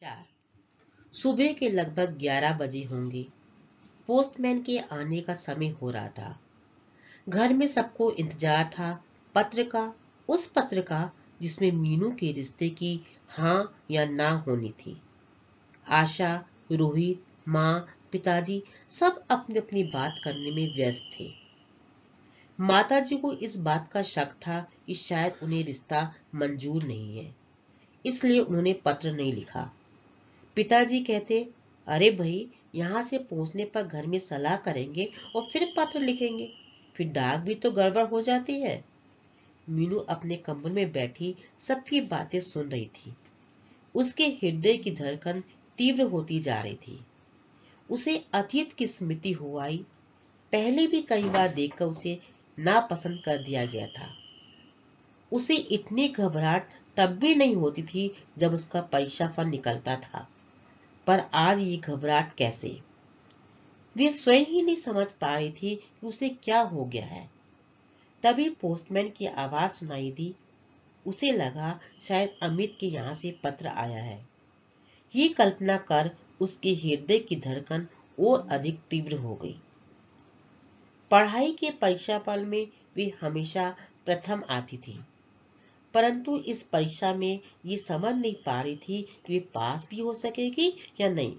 4 सुबह के लगभग 11 बजे होंगे। पोस्टमैन के आने का समय हो रहा था। घर में सबको इंतजार था पत्र का, उस पत्र का जिसमें मीनू के रिश्ते की हाँ या ना होनी थी। आशा, रोहित, माँ, पिताजी सब अपनी अपनी बात करने में व्यस्त थे। माताजी को इस बात का शक था कि शायद उन्हें रिश्ता मंजूर नहीं है, इसलिए उन्होंने पत्र नहीं लिखा। पिताजी कहते, अरे भाई, यहाँ से पहुंचने पर घर में सलाह करेंगे और फिर पत्र लिखेंगे, फिर डाक भी तो गड़बड़ हो जाती है। मीनू अपने कमरे में बैठी सबकी बातें सुन रही थी। उसके हृदय की धड़कन तीव्र होती जा रही थी। उसे अतीत की स्मृति हो आई। पहले भी कई बार देखकर उसे नापसंद कर दिया गया था। उसे इतनी घबराहट तब भी नहीं होती थी जब उसका परीक्षा फल निकलता था, पर आज ये घबराहट कैसे? वे स्वयं ही नहीं समझ पा रही थी कि उसे क्या हो गया है। तभी पोस्टमैन की आवाज सुनाई दी। उसे लगा शायद अमित के यहाँ से पत्र आया है। ये कल्पना कर उसके हृदय की धड़कन और अधिक तीव्र हो गई। पढ़ाई के परीक्षा फल में वे हमेशा प्रथम आती थी, परंतु इस परीक्षा में ये समझ नहीं पा रही थी कि वे पास भी हो सकेगी या नहीं।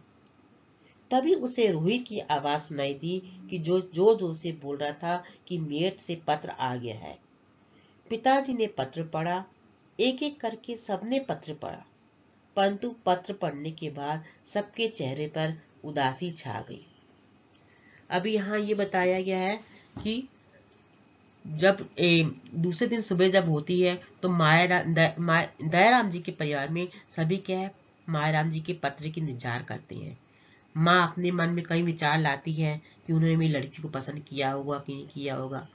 तभी उसे रोहित की आवाज सुनाई दी कि जो जोर जोर से बोल रहा था कि मेट से पत्र आ गया है। पिताजी ने पत्र पढ़ा। एक एक करके सबने पत्र पढ़ा, परंतु पत्र पढ़ने के बाद सबके चेहरे पर उदासी छा गई। अभी यहाँ ये बताया गया है कि जब दूसरे दिन सुबह जब होती है तो दयाराम जी के परिवार में सभी क्या है, मायाराम जी के पत्र की इंतजार करते हैं। माँ अपने मन में कई विचार लाती है कि उन्होंने मेरी लड़की को पसंद किया होगा कि नहीं किया होगा।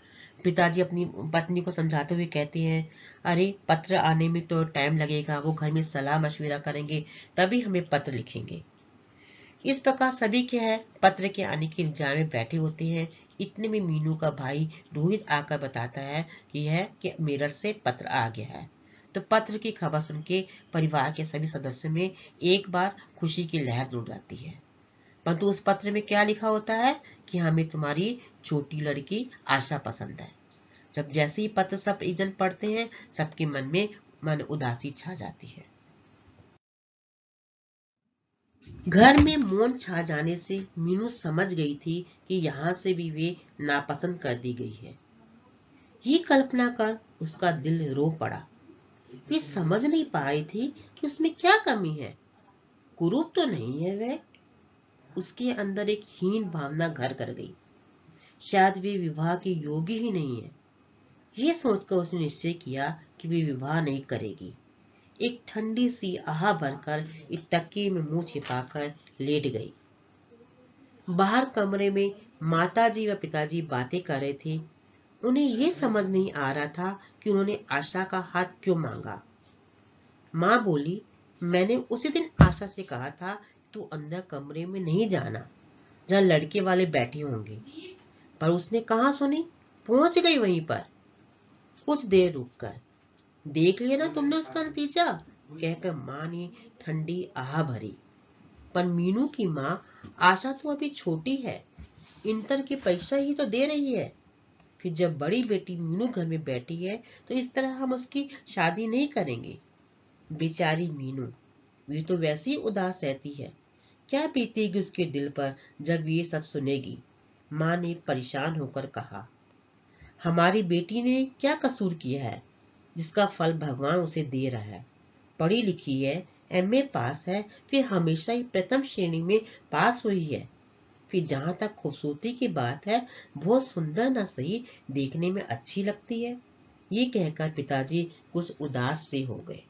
पिताजी अपनी पत्नी को समझाते हुए कहते हैं, अरे पत्र आने में तो टाइम लगेगा, वो घर में सलाह मशविरा करेंगे तभी हमें पत्र लिखेंगे। इस प्रकार सभी क्या है, पत्र के आने के इंतजार में बैठे होते हैं। इतने में मीनू का भाई रोहित आकर बताता है कि मेरठ से पत्र आ गया है। तो पत्र की खबर सुन के परिवार के सभी सदस्यों में एक बार खुशी की लहर दौड़ जाती है। परंतु उस पत्र में क्या लिखा होता है कि हमें तुम्हारी छोटी लड़की आशा पसंद है। जब जैसे ही पत्र सब एजेंट पढ़ते हैं, सबके मन में उदासी छा जाती है। घर में मौन छा जाने से मीनू समझ गई थी कि यहाँ से भी वे नापसंद कर दी गई है। ये कल्पना कर उसका दिल रो पड़ा। वे समझ नहीं पा रही थी कि उसमें क्या कमी है। कुरूप तो नहीं है वह। उसके अंदर एक हीन भावना घर कर गई। शायद वे विवाह के योग्य ही नहीं है। ये सोचकर उसने निश्चय किया कि वे विवाह नहीं करेगी। एक ठंडी सी आह भरकर एक तकिए में मुंह छिपाकर लेट गई। बाहर कमरे में माताजी व पिताजी बातें कर रहे थे। उन्हें यह समझ नहीं आ रहा था कि उन्होंने आशा का हाथ क्यों मांगा। माँ बोली, मैंने उसी दिन आशा से कहा था तू अंदर कमरे में नहीं जाना जहाँ लड़के वाले बैठे होंगे, पर उसने कहाँ सुनी, पहुंच गई वहीं पर। कुछ देर रुककर, देख लिया ना तुमने उसका नतीजा, कहकर माँ ने ठंडी आह भरी। पर मीनू की माँ, आशा तो अभी छोटी है, इंटर की परीक्षा ही तो दे रही है। फिर जब बड़ी बेटी मीनू घर में बैठी है तो इस तरह हम उसकी शादी नहीं करेंगे। बेचारी मीनू, वे तो वैसे ही उदास रहती है, क्या बीतेगी उसके दिल पर जब ये सब सुनेगी। माँ ने परेशान होकर कहा, हमारी बेटी ने क्या कसूर किया है जिसका फल भगवान उसे दे रहा है। पढ़ी लिखी है, एमए पास है, फिर हमेशा ही प्रथम श्रेणी में पास हुई है। फिर जहां तक खूबसूरती की बात है, बहुत सुंदर न सही, देखने में अच्छी लगती है। ये कहकर पिताजी कुछ उदास से हो गए।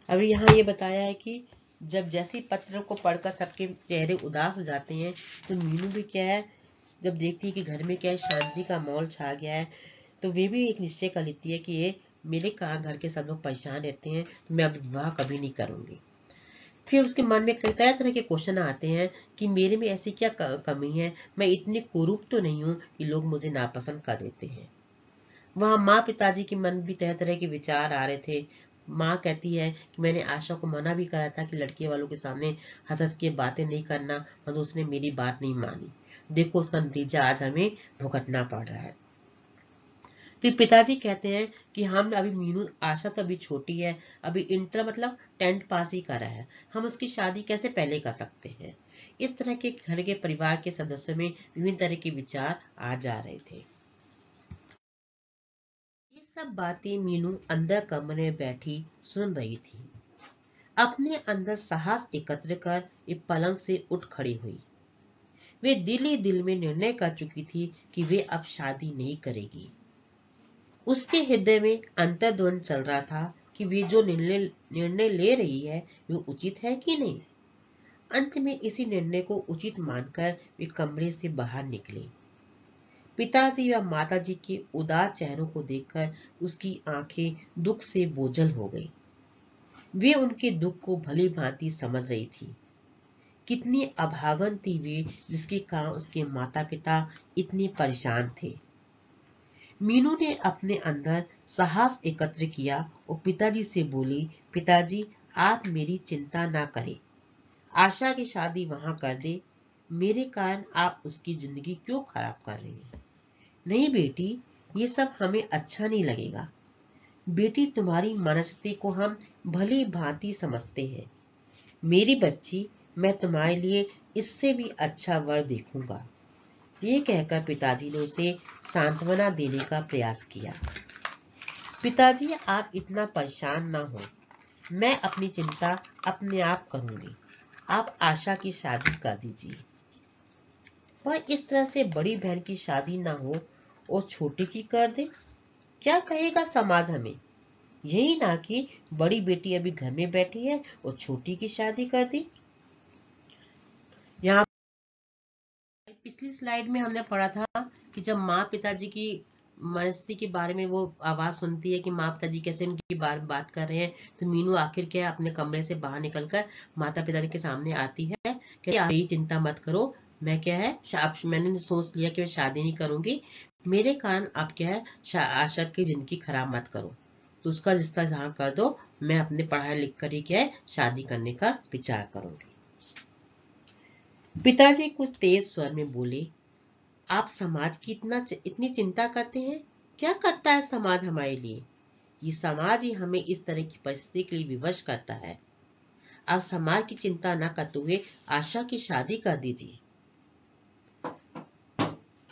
अभी यहाँ ये बताया है कि जब जैसे पत्र को पढ़कर सबके चेहरे उदास हो जाते हैं, तो मीनू भी क्या है, जब देखती है कि घर में क्या है, शांति का माहौल छा गया है, तो वे भी एक निश्चय कर लेती है कि ये मेरे कारण घर के सब लोग परेशान रहते हैं, तो मैं अब विवाह कभी नहीं करूंगी। फिर उसके मन में कई तरह तरह के क्वेश्चन आते हैं कि मेरे में ऐसी क्या कमी है, मैं इतनी कुरूप तो नहीं हूँ कि लोग मुझे नापसंद कर देते हैं। वहां माँ पिताजी के मन भी तरह तरह के विचार आ रहे थे। माँ कहती है कि मैंने आशा को मना भी करा था कि लड़के वालों के सामने हंस हंस के बातें नहीं करना, मगर उसने मेरी बात नहीं मानी। देखो उसका नतीजा आज हमें भुगतना पड़ रहा है। फिर पिताजी कहते हैं कि हम अभी मीनू, आशा तो अभी छोटी है, अभी इंटर मतलब 10th पास ही करा है, हम उसकी शादी कैसे पहले कर सकते हैं। इस तरह के घर के परिवार के सदस्यों में विभिन्न तरह के विचार आ जा रहे थे। ये सब बातें मीनू अंदर कमरे में बैठी सुन रही थी। अपने अंदर साहस एकत्र कर एक पलंग से उठ खड़ी हुई। वे दिल ही दिल में निर्णय कर चुकी थी कि वे अब शादी नहीं करेगी। उसके हृदय में अंतर्द्वंद चल रहा था कि वे जो निर्णय ले रही है वो उचित है कि नहीं। अंत में इसी निर्णय को उचित मानकर वे कमरे से बाहर निकले। पिताजी व माताजी के उदास चेहरों को देखकर उसकी आंखें दुख से बोझल हो गई। वे उनके दुख को भली भांति समझ रही थी। कितनी अभागन थी वे, जिसके कारण उसके माता पिता इतने परेशान थे। मीनू ने अपने अंदर साहस एकत्र किया और पिताजी से बोली, पिताजी आप मेरी चिंता ना करें, आशा की शादी वहां कर दे। मेरे कारण आप उसकी जिंदगी क्यों खराब कर रही हैं? नहीं बेटी, ये सब हमें अच्छा नहीं लगेगा। बेटी तुम्हारी मनस्थिति को हम भली भांति समझते हैं। मेरी बच्ची, मैं तुम्हारे लिए इससे भी अच्छा वर देखूंगा। ये कहकर पिताजी ने उसे सांत्वना देने का प्रयास किया। पिताजी आप इतना परेशान ना हो, मैं अपनी चिंता अपने आप करूंगी, आप आशा की शादी कर दीजिए। पर इस तरह से बड़ी बहन की शादी ना हो और छोटी की कर दे, क्या कहेगा समाज हमें? यही ना कि बड़ी बेटी अभी घर में बैठी है और छोटी की शादी कर दी। यहाँ पिछली स्लाइड में हमने पढ़ा था कि जब माँ पिताजी की मनस्थिति के बारे में वो आवाज सुनती है कि माँ पिताजी कैसे उनकी बारे में बात कर रहे हैं, तो मीनू आखिर क्या अपने कमरे से बाहर निकलकर माता पिताजी के सामने आती है कि आप यही चिंता मत करो, मैं क्या है मैंने सोच लिया कि मैं शादी नहीं करूंगी, मेरे कारण आप क्या है आशा की जिंदगी खराब मत करो, तो उसका रिश्ता जहाँ कर दो, मैं अपने पढ़ाई लिख कर ही क्या है शादी करने का विचार करूंगी। पिताजी कुछ तेज स्वर में बोले, आप समाज की इतनी चिंता करते हैं? क्या करता है समाज हमारे लिए? ये समाज ही हमें इस तरह की परिस्थिति के लिए विवश करता है। आप समाज की चिंता न करते हुए आशा की शादी कर दीजिए।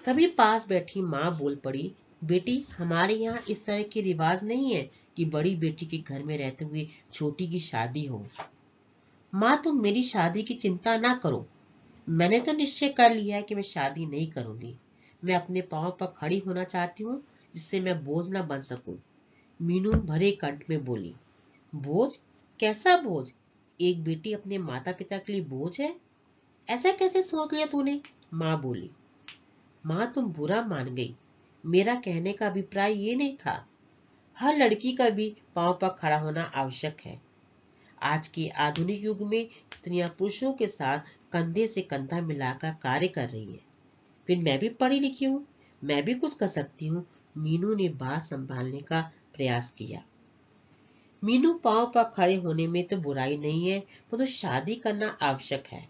तभी पास बैठी माँ बोल पड़ी, बेटी हमारे यहाँ इस तरह के रिवाज नहीं है कि बड़ी बेटी के घर में रहते हुए छोटी की शादी हो। माँ तुम मेरी शादी की चिंता ना करो, मैंने तो निश्चय कर लिया है कि मैं शादी नहीं करूंगी। मैं अपने पांव पर खड़ी होना चाहती हूँ, जिससे मैं बोझ न बन सकूं। मीनू भरे कंठ में बोली, बोझ? कैसा बोझ? एक बेटी अपने माता पिता के लिए बोझ है? ऐसा कैसे सोच लिया तूने? माँ बोली। माँ तुम बुरा मान गई, मेरा कहने का अभिप्राय ये नहीं था। हर लड़की का भी पांव पर खड़ा होना आवश्यक है। आज के आधुनिक युग में स्त्रियां पुरुषों के साथ कंधे से कंधा मिलाकर कार्य कर रही है। फिर मैं भी पढ़ी लिखी हूँ, मैं भी कुछ कर सकती हूँ। मीनू ने बात संभालने का प्रयास किया। मीनू पांव पर खड़े होने में तो बुराई नहीं है, पर तो शादी करना आवश्यक है।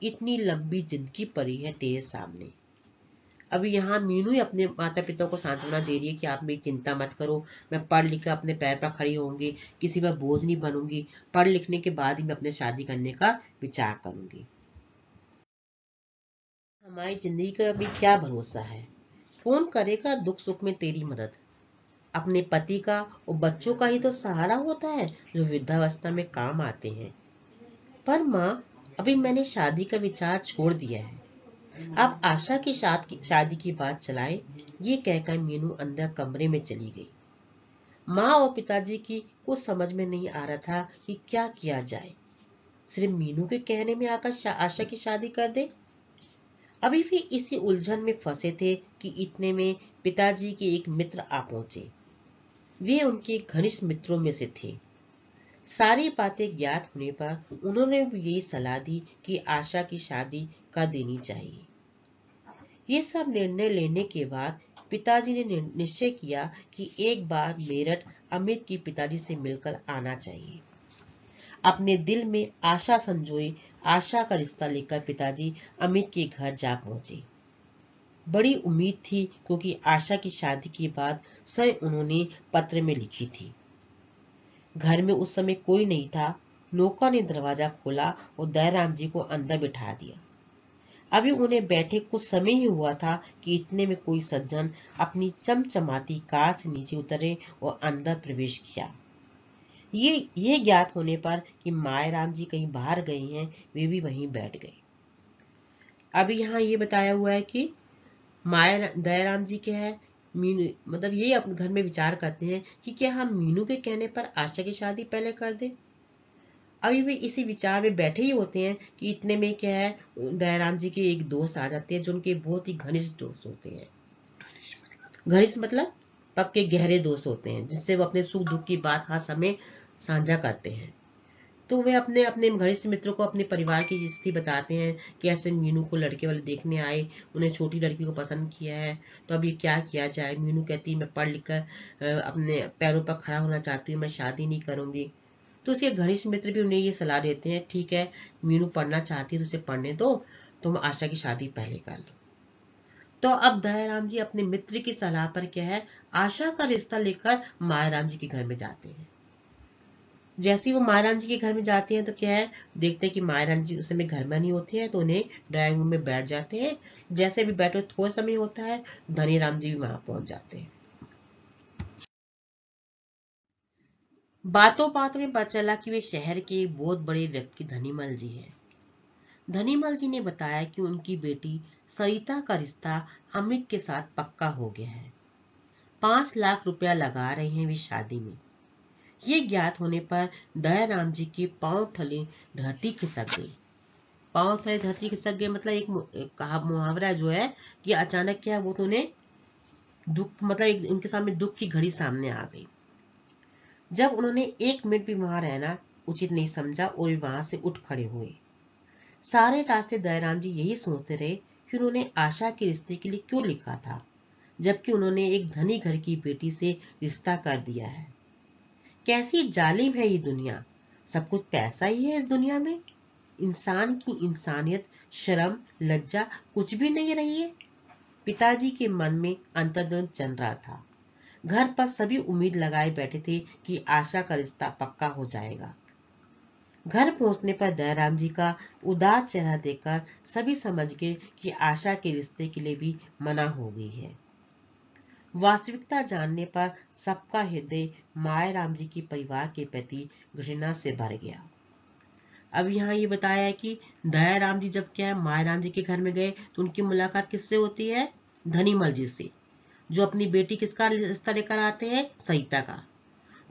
इतनी लंबी जिंदगी पड़ी है तेरे सामने। अभी यहाँ मीनू ही अपने माता पिता को सांत्वना दे रही है कि आप मेरी चिंता मत करो, मैं पढ़ लिख कर अपने पैर पर खड़ी होंगी, किसी पर बोझ नहीं बनूंगी, पढ़ लिखने के बाद ही मैं अपने शादी करने का विचार करूंगी। हमारी जिंदगी का अभी क्या भरोसा है? कौन करेगा दुख सुख में तेरी मदद? अपने पति का और बच्चों का ही तो सहारा होता है जो वृद्धावस्था में काम आते हैं। पर माँ, अभी मैंने शादी का विचार छोड़ दिया है, आप आशा की शादी की बात चलाए। ये कहकर मीनू अंदर कमरे में चली गई। माँ और पिताजी की कुछ समझ में नहीं आ रहा था कि क्या किया जाए। सिर्फ मीनू के कहने में आकर आशा की शादी कर दे? अभी भी इसी उलझन में फंसे थे कि इतने में पिताजी के एक मित्र आ पहुंचे। वे उनके घनिष्ठ मित्रों में से थे। सारी बातें ज्ञात होने पर उन्होंने भी यही सलाह दी कि आशा की शादी कर देनी चाहिए। ये सब निर्णय लेने के बाद पिताजी ने निश्चय किया कि एक बार मेरठ अमित के पिताजी से मिलकर आना चाहिए। अपने दिल में आशा संजोए आशा का रिश्ता लेकर पिताजी अमित के घर जा पहुंचे। बड़ी उम्मीद थी क्योंकि आशा की शादी के बाद स्वयं उन्होंने पत्र में लिखी थी। घर में उस समय कोई नहीं था। नौकर ने दरवाजा खोला और दयाराम जी को अंदर बिठा दिया। अभी उन्हें बैठे कुछ समय ही हुआ था कि इतने में कोई सज्जन अपनी चमचमाती कार से नीचे उतरे और अंदर प्रवेश किया। ये ज्ञात होने पर कि मायाराम जी कहीं बाहर गए हैं, वे भी वहीं बैठ गए। अभी यहाँ ये बताया हुआ है कि दयाराम जी क्या है, मीनू मतलब ये अपने घर में विचार करते हैं कि क्या हम मीनू के कहने पर आशा की शादी पहले कर दें। अभी भी इसी विचार में बैठे ही होते हैं कि इतने में क्या है, दयाराम जी के एक दोस्त आ जाते हैं जो उनके बहुत ही घनिष्ठ दोस्त होते हैं। घनिष्ठ मतलब पक्के गहरे दोस्त होते हैं, जिससे वो अपने सुख दुख की बात हर समय साझा करते हैं। तो वे अपने अपने घनिष्ठ मित्रों को अपने परिवार की स्थिति बताते हैं कि ऐसे मीनू को लड़के वाले देखने आए, उन्हें छोटी लड़की को पसंद किया है, तो अब ये क्या किया जाए। मीनू कहती है मैं पढ़ लिख कर अपने पैरों पर खड़ा होना चाहती हूँ, मैं शादी नहीं करूंगी। तो उसके घनिष्ठ मित्र भी उन्हें ये सलाह देते हैं, ठीक है मीनू पढ़ना चाहती है तो उसे पढ़ने दो, तुम आशा की शादी पहले कर लो। तो अब दयाराम जी अपने मित्र की सलाह पर क्या है, आशा का रिश्ता लेकर मायाराम जी के घर में जाते हैं। जैसे ही वो मायाराम जी के घर में जाते हैं तो क्या है, देखते हैं कि मायाराम जी उस समय घर में नहीं होते हैं, तो उन्हें ड्राइंग रूम में बैठ जाते हैं। जैसे भी बैठे थोड़ा समय होता है, धनीराम जी भी वहां पहुंच जाते हैं। बातों बातों में पता चला कि वे शहर के एक बहुत बड़े व्यक्ति धनीमल जी हैं। धनीमल जी ने बताया कि उनकी बेटी सरिता का रिश्ता अमित के साथ पक्का हो गया है। 5 लाख रुपया लगा रहे हैं वे शादी में। ये ज्ञात होने पर दयाराम जी के पांव थले धरती खिसक गई। पांव थले धरती खिसक गए मतलब एक कहा मुहावरा जो है कि अचानक क्या वो तो उन्हें दुख मतलब उनके सामने दुख की घड़ी सामने आ गई। जब उन्होंने 1 मिनट भी वहां रहना उचित नहीं समझा और वे वहां से उठ खड़े हुए। सारे रास्ते दयाराम जी यही सोचते रहे कि उन्होंने आशा के रिश्ते के लिए क्यों लिखा था, जबकि उन्होंने एक धनी घर की बेटी से रिश्ता कर दिया है। कैसी जालिम है ये दुनिया, सब कुछ पैसा ही है इस दुनिया में। इंसान की इंसानियत, शर्म, लज्जा कुछ भी नहीं रही है। पिताजी के मन में अंतर्द्वंद चल रहा था। घर पर सभी उम्मीद लगाए बैठे थे कि आशा का रिश्ता पक्का हो जाएगा। घर पहुंचने पर दयाराम जी का उदास चेहरा देखकर सभी समझ गए कि आशा के रिश्ते के लिए भी मना हो गई है। वास्तविकता जानने पर सबका हृदय मायाराम जी के परिवार के प्रति घृणा से भर गया। अब यहाँ ये बताया है कि दयाराम जी जब क्या है मायाराम जी के घर में गए तो उनकी मुलाकात किससे होती है, धनीमल जी से, जो अपनी बेटी किसका रिश्ता लेकर आते हैं, सरिता का।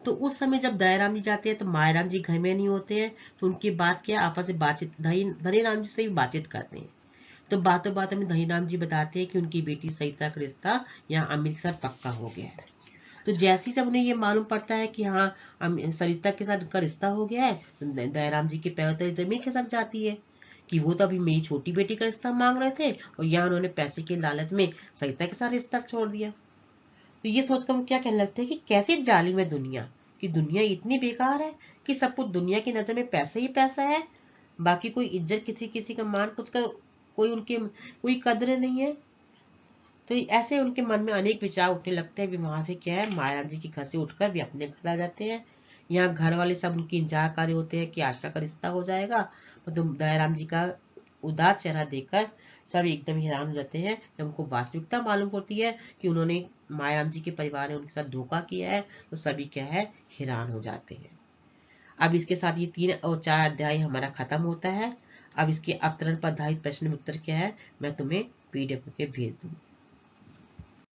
तो उस समय जब दयाराम जी जाते हैं तो मायाराम जी घर में नहीं होते हैं, तो उनकी बात क्या आपस में बातचीत धनीराम जी से भी बातचीत करते हैं। तो बातों बातों में धनीराम जी बताते हैं कि उनकी बेटी सरिता का रिश्ता यहाँ अमित के साथ पक्का हो गया है। तो जैसे ही जब उन्हें ये मालूम पड़ता है कि हाँ सरिता के साथ उनका रिश्ता हो गया है, तो दयाराम जी के पैरों तले जमीन खिसक जाती है कि वो तो अभी मेरी छोटी बेटी का रिश्ता मांग रहे थे और यहाँ उन्होंने पैसे के लालच में सरिता के साथ रिश्ता छोड़ दिया। तो ये सोचकर वो क्या कहने लगते हैं कि कैसी जालिम है दुनिया, कि दुनिया इतनी बेकार है कि सब कुछ दुनिया की नजर में पैसा ही पैसा है, बाकी कोई इज्जत किसी किसी का मान कुछ का कोई उनके कोई कदर नहीं है। तो ऐसे उनके मन में अनेक विचार उठने लगते हैं। भी वहां से क्या है मायाराम जी के घर से उठकर भी अपने घर आ जाते हैं। यहाँ घर वाले सब उनकी इंतजार कर रहे होते हैं कि आशा का रिश्ता हो जाएगा। तो दयाराम जी का उदास चेहरा देखकर सब एकदम हैरान हो जाते हैं। जब उनको वास्तविकता मालूम होती है कि उन्होंने मायाराम जी के परिवार ने उनके साथ धोखा किया है, तो सभी क्या है हैरान हो जाते हैं। अब इसके साथ ये 3 और 4 अध्याय हमारा खत्म होता है। अब इसके अवतरण पर आधारित प्रश्न उत्तर क्या है मैं तुम्हें पीडीएफ के भेज दूंगी।